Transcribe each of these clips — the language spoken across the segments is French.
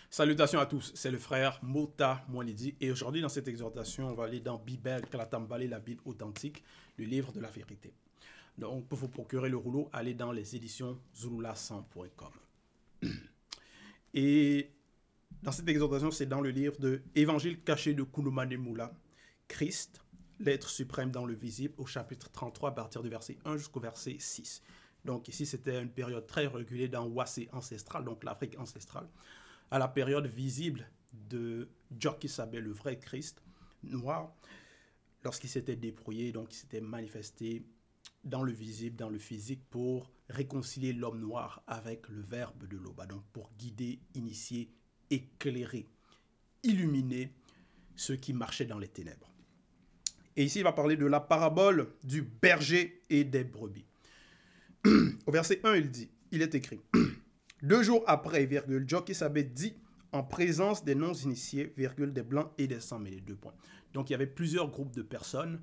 Salutations à tous, c'est le frère Mota Moualidi et aujourd'hui dans cette exhortation, on va aller dans Bible Kalatambale, la Bible authentique, le livre de la vérité. Donc pour vous procurer le rouleau, allez dans les éditions zulula100.com. Et dans cette exhortation, c'est dans le livre de Évangile caché de Kounoumane Moula, Christ, l'être suprême dans le visible, au chapitre 33 à partir du verset 1 jusqu'au verset 6. Donc ici, c'était une période très reculée dans Ouassé ancestral, donc l'Afrique ancestrale, à la période visible de Djoki Sabé, le vrai Christ noir, lorsqu'il s'était déprouillé, donc il s'était manifesté dans le visible, dans le physique, pour réconcilier l'homme noir avec le verbe de l'Oba, donc pour guider, initier, éclairer, illuminer ceux qui marchaient dans les ténèbres. Et ici, il va parler de la parabole du berger et des brebis. Au verset 1, il est écrit « 2 jours après, virgule, Djoki Sabé dit en présence des non-initiés, virgule, des blancs et des sans-mêlés, 2 points. » Donc, il y avait plusieurs groupes de personnes.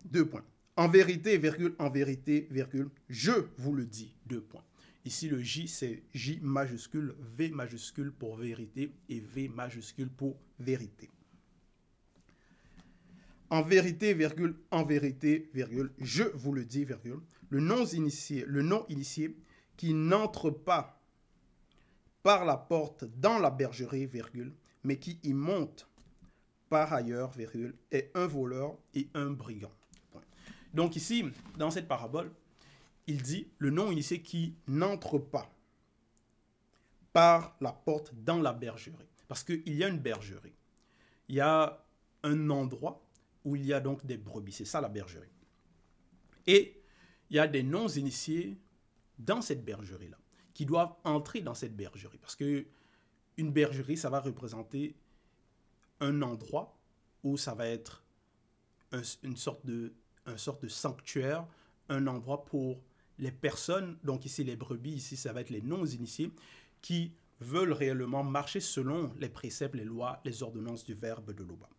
2 points. En vérité, virgule, je vous le dis, 2 points. Ici, le J, c'est J majuscule, V majuscule pour vérité et V majuscule pour vérité. En vérité, virgule, je vous le dis, virgule, le non-initié qui n'entre pas par la porte dans la bergerie, virgule, mais qui y monte par ailleurs, virgule, est un voleur et un brigand. Point. Donc ici, dans cette parabole, il dit le non-initié qui n'entre pas par la porte dans la bergerie. Parce qu'il y a une bergerie. Il y a un endroit où il y a donc des brebis. C'est ça la bergerie. Et il y a des non-initiés dans cette bergerie-là qui doivent entrer dans cette bergerie. Parce que une bergerie, ça va représenter un endroit où ça va être une sorte de sanctuaire, un endroit pour les personnes, donc ici les brebis, ici ça va être les non-initiés, qui veulent réellement marcher selon les préceptes, les lois, les ordonnances du verbe de l'Oba.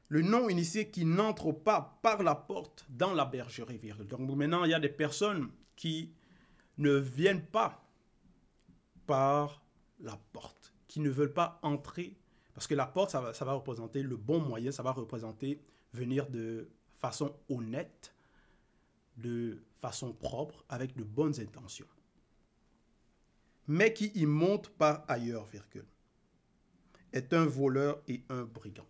Le non-initié qui n'entre pas par la porte dans la bergerie, virgule. Donc maintenant, il y a des personnes qui ne viennent pas par la porte, qui ne veulent pas entrer, parce que la porte, ça va représenter le bon moyen, ça va représenter venir de façon honnête, de façon propre, avec de bonnes intentions. Mais qui y monte par ailleurs, virgule, est un voleur et un brigand.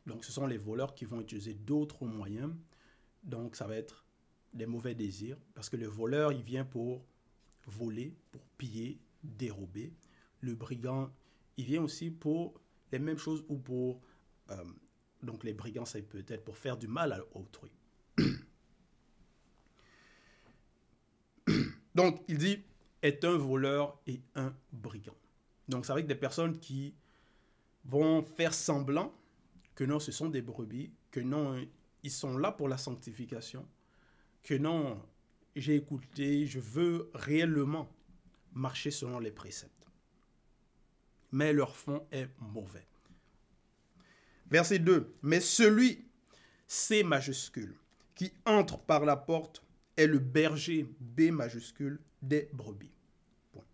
Donc, ce sont les voleurs qui vont utiliser d'autres moyens. Donc, ça va être des mauvais désirs. Parce que le voleur, il vient pour voler, pour piller, dérober. Le brigand, il vient aussi pour les mêmes choses ou pour... donc, les brigands, c'est peut-être pour faire du mal à autrui. Donc, il dit, est un voleur et un brigand. Donc, c'est avec des personnes qui vont faire semblant que non, ce sont des brebis, que non, ils sont là pour la sanctification, que non, j'ai écouté, je veux réellement marcher selon les préceptes. Mais leur fond est mauvais. Verset 2. Mais celui, C majuscule, qui entre par la porte est le berger, B majuscule, des brebis. Point.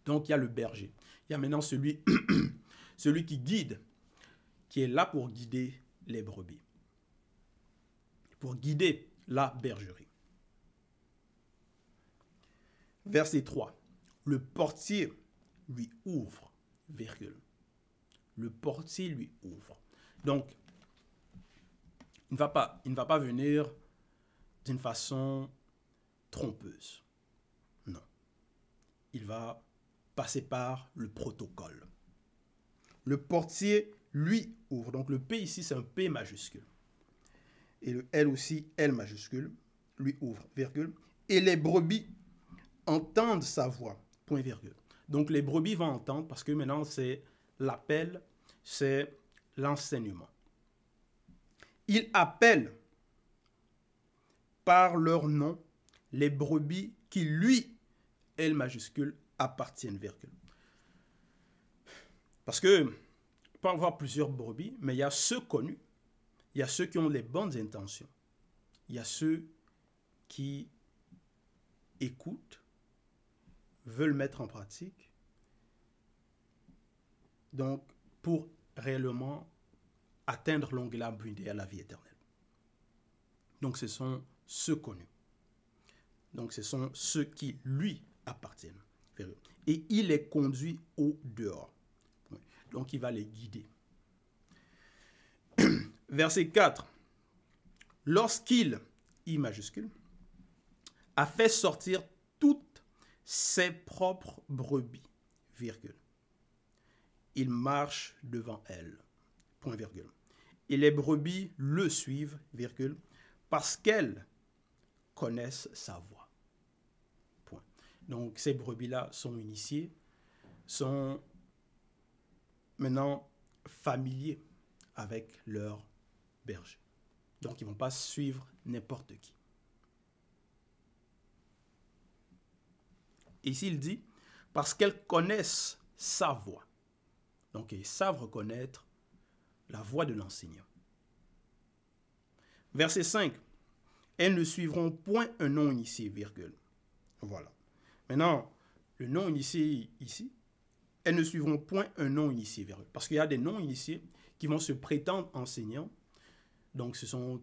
Donc il y a le berger. Il y a maintenant celui qui guide, qui est là pour guider les brebis, pour guider la bergerie. Verset 3. Le portier lui ouvre, virgule. Le portier lui ouvre. Donc, il ne va pas venir d'une façon trompeuse. Non. Il va passer par le protocole. Le portier lui ouvre. Donc le P ici, c'est un P majuscule. Et le L aussi, L majuscule, lui ouvre, virgule. Et les brebis entendent sa voix, point virgule. Donc les brebis vont entendre parce que maintenant c'est l'appel, c'est l'enseignement. Il appelle par leur nom les brebis qui lui, L majuscule, appartiennent, virgule. Parce que peut avoir plusieurs brebis, mais il y a ceux connus, il y a ceux qui ont les bonnes intentions, il y a ceux qui écoutent, veulent mettre en pratique, donc pour réellement atteindre l'ongla brindé à la vie éternelle. Donc ce sont ceux connus. Donc ce sont ceux qui lui appartiennent. Et il les conduit au dehors. Donc il va les guider. Verset 4. Lorsqu'il, I majuscule, a fait sortir toutes ses propres brebis, virgule, il marche devant elles, point virgule. Et les brebis le suivent, virgule, parce qu'elles connaissent sa voix. Point. Donc ces brebis-là sont initiées, sont maintenant familiers avec leur berger. Donc ils ne vont pas suivre n'importe qui. Ici il dit, parce qu'elles connaissent sa voix. Donc ils savent reconnaître la voix de l'enseignant. Verset 5. Elles ne suivront point un non-initié, virgule. Voilà. Maintenant, le non-initié ici, elles ne suivront point un non-initié, virgule. Parce qu'il y a des non-initiés qui vont se prétendre enseignants. Donc ce sont,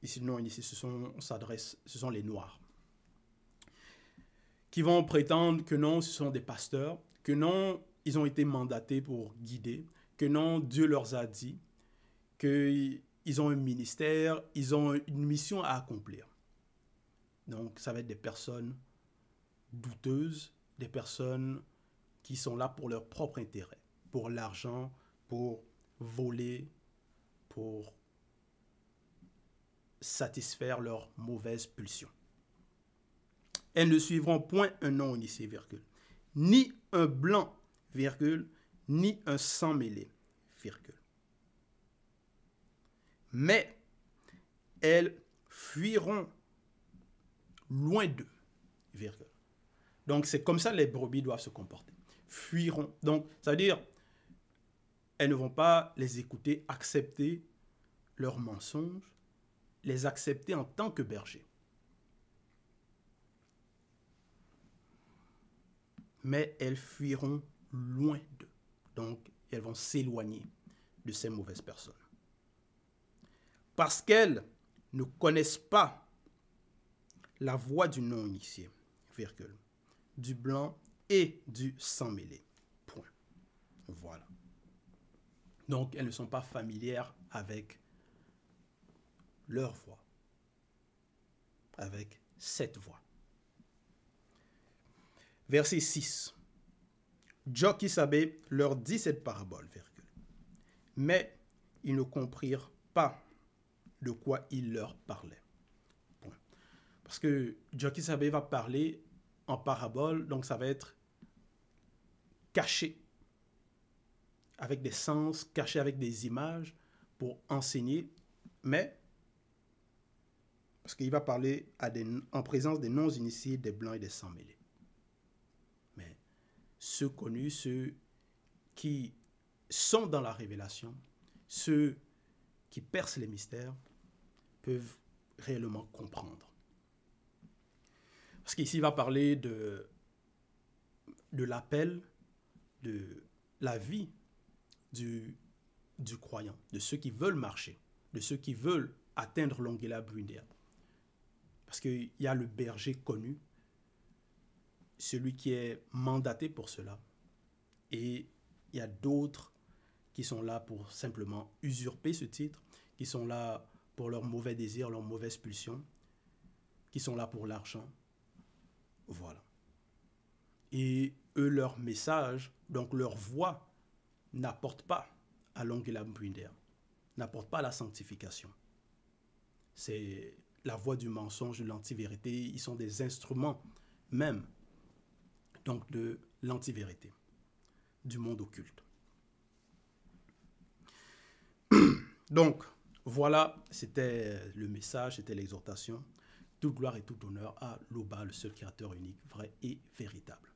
ici non-initiés, ce sont les noirs. Qui vont prétendre que non, ce sont des pasteurs, que non, ils ont été mandatés pour guider, que non, Dieu leur a dit, qu'ils ont un ministère, ils ont une mission à accomplir. Donc, ça va être des personnes douteuses, des personnes qui sont là pour leur propre intérêt, pour l'argent, pour voler, pour satisfaire leurs mauvaises pulsions. Elles ne suivront point un non-initié, virgule, ni un blanc, virgule, ni un sang mêlé, virgule. Mais elles fuiront loin d'eux, virgule. Donc, c'est comme ça que les brebis doivent se comporter. Fuiront. Donc, ça veut dire, elles ne vont pas les écouter, accepter leurs mensonges, les accepter en tant que bergers. Mais elles fuiront loin d'eux. Donc, elles vont s'éloigner de ces mauvaises personnes. Parce qu'elles ne connaissent pas la voix du non-initié, virgule, du blanc et du sang mêlé. Point. Voilà. Donc, elles ne sont pas familières avec leur voix, avec cette voix. Verset 6. Jokisabe leur dit cette parabole, virgule. Mais ils ne comprirent pas de quoi il leur parlait. Point. Parce que Jokisabe va parler en parabole, donc ça va être caché, avec des sens, caché avec des images, pour enseigner, mais parce qu'il va parler en présence des non-initiés, des blancs et des sans mêlés. Mais ceux connus, ceux qui sont dans la révélation, ceux qui percent les mystères, peuvent réellement comprendre. Parce qu'ici, il va parler de l'appel, de la vie du croyant, de ceux qui veulent marcher, de ceux qui veulent atteindre l'ongela brindea. Parce qu'il y a le berger connu, celui qui est mandaté pour cela. Et il y a d'autres qui sont là pour simplement usurper ce titre, qui sont là pour leurs mauvais désirs, leurs mauvaises pulsions, qui sont là pour l'argent. Voilà. Et eux, leur message, donc leur voix, n'apporte pas à l'ongela brindea, n'apporte pas à la sanctification. C'est la voix du mensonge, de l'antivérité. Ils sont des instruments même donc de l'antivérité, du monde occulte. Donc, voilà, c'était le message, c'était l'exhortation. Toute gloire et tout honneur à l'Oba, le seul créateur unique, vrai et véritable.